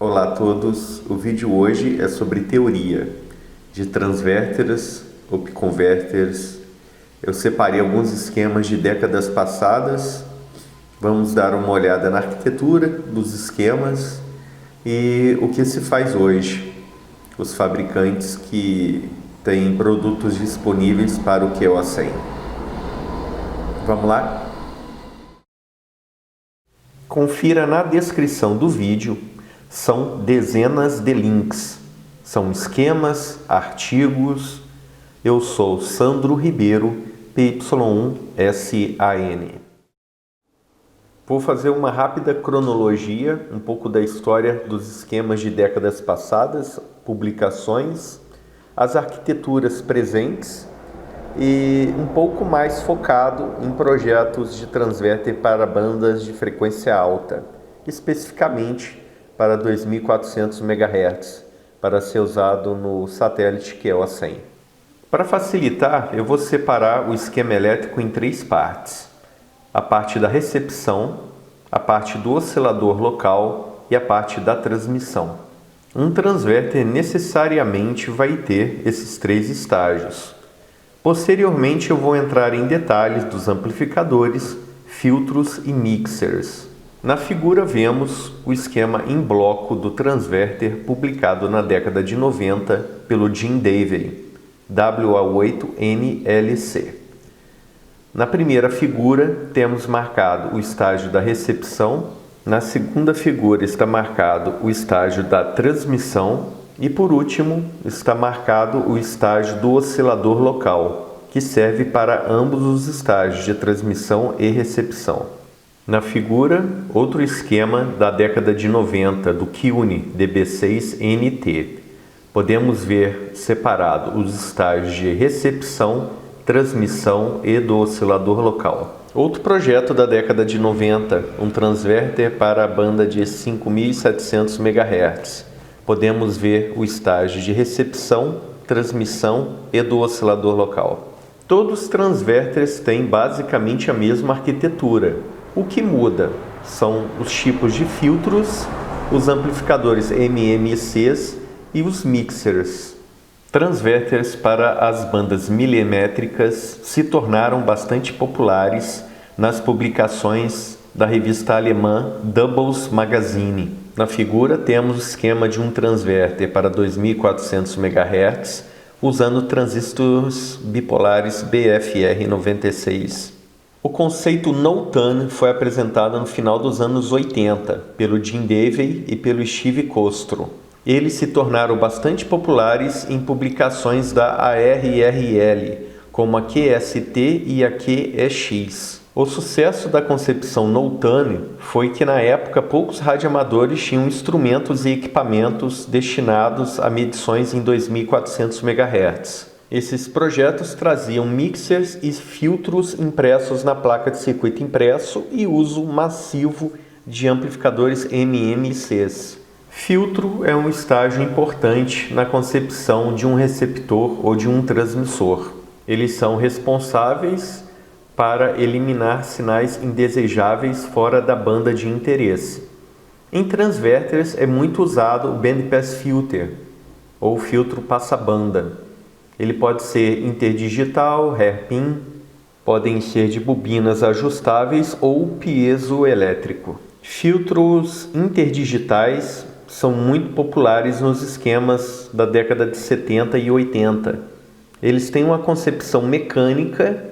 Olá a todos, o vídeo hoje é sobre teoria de transvérteres, upconverters. Eu separei alguns esquemas de décadas passadas, vamos dar uma olhada na arquitetura dos esquemas e o que se faz hoje, os fabricantes que têm produtos disponíveis para o QO 100. Vamos lá? Confira na descrição do vídeo. São dezenas de links, são esquemas, artigos. Eu sou Sandro Ribeiro, PY1SAN. Vou fazer uma rápida cronologia, um pouco da história dos esquemas de décadas passadas, publicações, as arquiteturas presentes e um pouco mais focado em projetos de transverter para bandas de frequência alta, especificamente para 2400 MHz, para ser usado no satélite QO 100. Para facilitar, eu vou separar o esquema elétrico em três partes: a parte da recepção, a parte do oscilador local e a parte da transmissão. Um transverter necessariamente vai ter esses três estágios. Posteriormente, eu vou entrar em detalhes dos amplificadores, filtros e mixers. Na figura vemos o esquema em bloco do transverter publicado na década de 90 pelo Jim Davey, WA8NLC. Na primeira figura temos marcado o estágio da recepção, na segunda figura está marcado o estágio da transmissão e por último está marcado o estágio do oscilador local, que serve para ambos os estágios de transmissão e recepção. Na figura, outro esquema da década de 90 do QUNY DB6NT. Podemos ver separado os estágios de recepção, transmissão e do oscilador local. Outro projeto da década de 90, um transverter para a banda de 5700 MHz. Podemos ver o estágio de recepção, transmissão e do oscilador local. Todos os transverters têm basicamente a mesma arquitetura. O que muda são os tipos de filtros, os amplificadores MMICs e os mixers. Transverters para as bandas milimétricas se tornaram bastante populares nas publicações da revista alemã Doubles Magazine. Na figura temos o esquema de um transverter para 2400 MHz usando transistores bipolares BFR96. O conceito No-Tan foi apresentado no final dos anos 80 pelo Jim Davey e pelo Steve Kostro. Eles se tornaram bastante populares em publicações da ARRL, como a QST e a QEX. O sucesso da concepção No-Tan foi que na época poucos radioamadores tinham instrumentos e equipamentos destinados a medições em 2400 MHz. Esses projetos traziam mixers e filtros impressos na placa de circuito impresso e uso massivo de amplificadores MMICs. Filtro é um estágio importante na concepção de um receptor ou de um transmissor. Eles são responsáveis para eliminar sinais indesejáveis fora da banda de interesse. Em transverters é muito usado o bandpass filter, ou filtro passa-banda. Ele pode ser interdigital, hairpin, podem ser de bobinas ajustáveis ou piezoelétrico. Filtros interdigitais são muito populares nos esquemas da década de 70 e 80. Eles têm uma concepção mecânica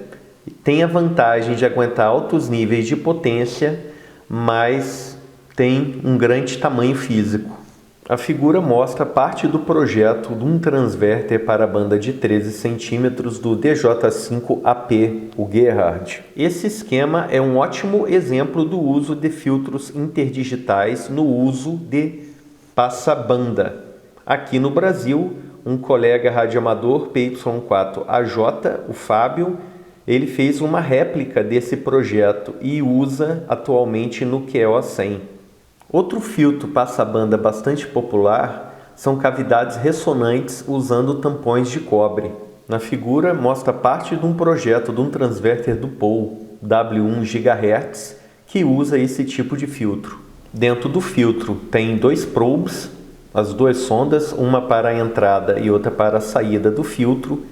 e têm a vantagem de aguentar altos níveis de potência, mas têm um grande tamanho físico. A figura mostra parte do projeto de um transverter para a banda de 13 cm do DJ5AP, o Gerhard. Esse esquema é um ótimo exemplo do uso de filtros interdigitais no uso de passa-banda. Aqui no Brasil, um colega radioamador PY4AJ, o Fábio, ele fez uma réplica desse projeto e usa atualmente no QO 100. Outro filtro passa-banda bastante popular são cavidades ressonantes usando tampões de cobre. Na figura mostra parte de um projeto de um transverter do Paul W1 GHz que usa esse tipo de filtro. Dentro do filtro tem 2 probes, as 2 sondas, uma para a entrada e outra para a saída do filtro,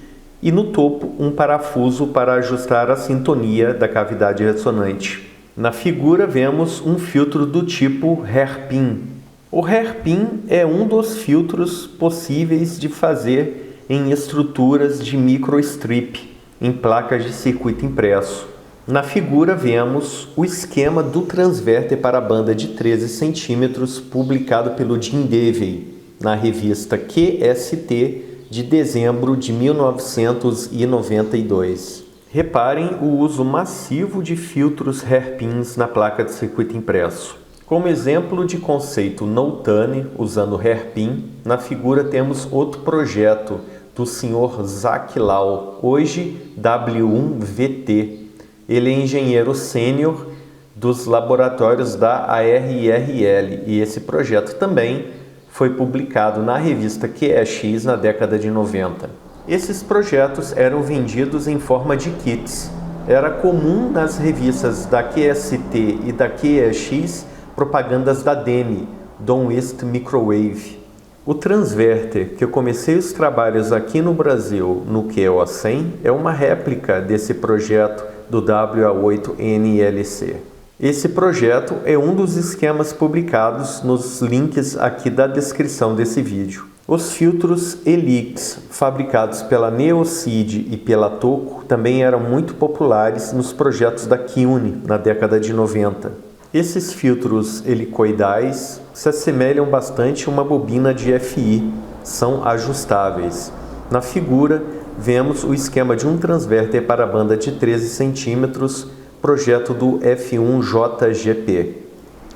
e no topo um parafuso para ajustar a sintonia da cavidade ressonante. Na figura vemos um filtro do tipo hairpin. O hairpin é um dos filtros possíveis de fazer em estruturas de microstrip, em placas de circuito impresso. Na figura vemos o esquema do transverter para a banda de 13 cm publicado pelo Jim Davey na revista QST de dezembro de 1992. Reparem o uso massivo de filtros hairpins na placa de circuito impresso. Como exemplo de conceito no-tune usando hairpin, na figura temos outro projeto do Sr. Zach Lau, hoje W1VT. Ele é engenheiro sênior dos laboratórios da ARRL e esse projeto também foi publicado na revista QEX na década de 90. Esses projetos eram vendidos em forma de kits. Era comum nas revistas da QST e da QEX propagandas da DEMI, Don West Microwave. O transverter, que eu comecei os trabalhos aqui no Brasil no QO100, é uma réplica desse projeto do WA8NLC. Esse projeto é um dos esquemas publicados nos links aqui da descrição desse vídeo. Os filtros Helix, fabricados pela Neocid e pela Toco, também eram muito populares nos projetos da Kiune na década de 90. Esses filtros helicoidais se assemelham bastante a uma bobina de FI, são ajustáveis. Na figura, vemos o esquema de um transverter para a banda de 13 cm, projeto do F1JGP.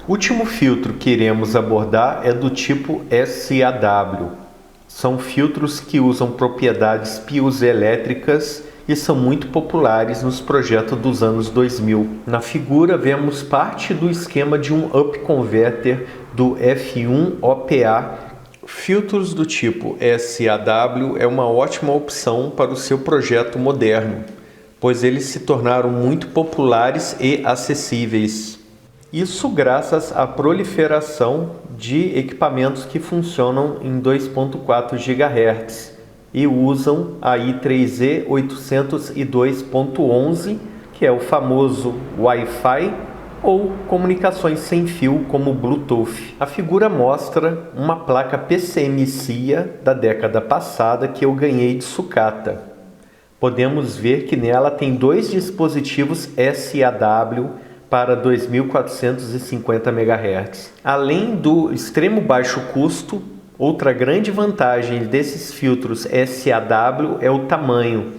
O último filtro que iremos abordar é do tipo SAW. São filtros que usam propriedades piezoelétricas e são muito populares nos projetos dos anos 2000. Na figura vemos parte do esquema de um up converter do F1OPA. Filtros do tipo SAW é uma ótima opção para o seu projeto moderno, pois eles se tornaram muito populares e acessíveis. Isso graças à proliferação de equipamentos que funcionam em 2.4 GHz e usam a I3E 802.11, que é o famoso Wi-Fi ou comunicações sem fio como Bluetooth. A figura mostra uma placa PCM CIA da década passada que eu ganhei de sucata. Podemos ver que nela tem 2 dispositivos SAW para 2450 MHz. Além do extremo baixo custo, outra grande vantagem desses filtros SAW é o tamanho.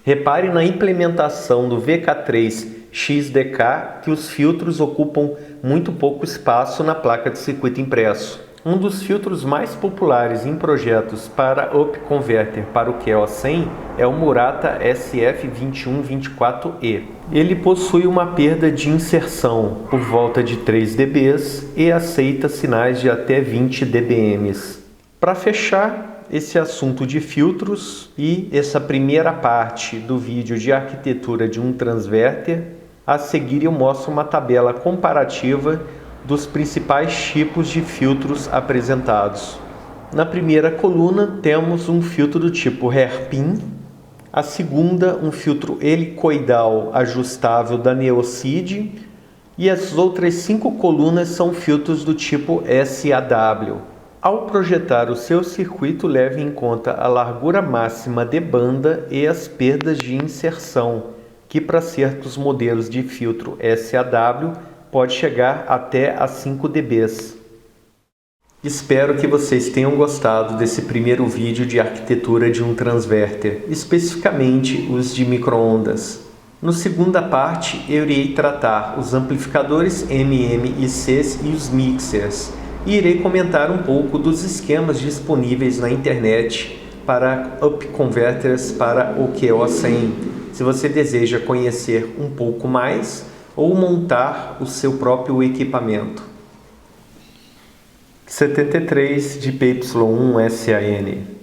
Repare na implementação do VK3 XDK que os filtros ocupam muito pouco espaço na placa de circuito impresso. Um dos filtros mais populares em projetos para up converter para o QO100 é o Murata SF2124E. Ele possui uma perda de inserção por volta de 3 dB e aceita sinais de até 20 dBm. Para fechar esse assunto de filtros e essa primeira parte do vídeo de arquitetura de um transverter, a seguir eu mostro uma tabela comparativa dos principais tipos de filtros apresentados. Na primeira coluna temos um filtro do tipo hairpin, a segunda um filtro helicoidal ajustável da Neocid e as outras 5 colunas são filtros do tipo SAW. Ao projetar o seu circuito, leve em conta a largura máxima de banda e as perdas de inserção, que para certos modelos de filtro SAW pode chegar até a 5 dB. Espero que vocês tenham gostado desse primeiro vídeo de arquitetura de um transverter, especificamente os de micro-ondas. Na segunda parte, eu irei tratar os amplificadores MMICs e os mixers, e irei comentar um pouco dos esquemas disponíveis na internet para up converters para o QO100. Se você deseja conhecer um pouco mais, ou montar o seu próprio equipamento. 73 de PY1 SAN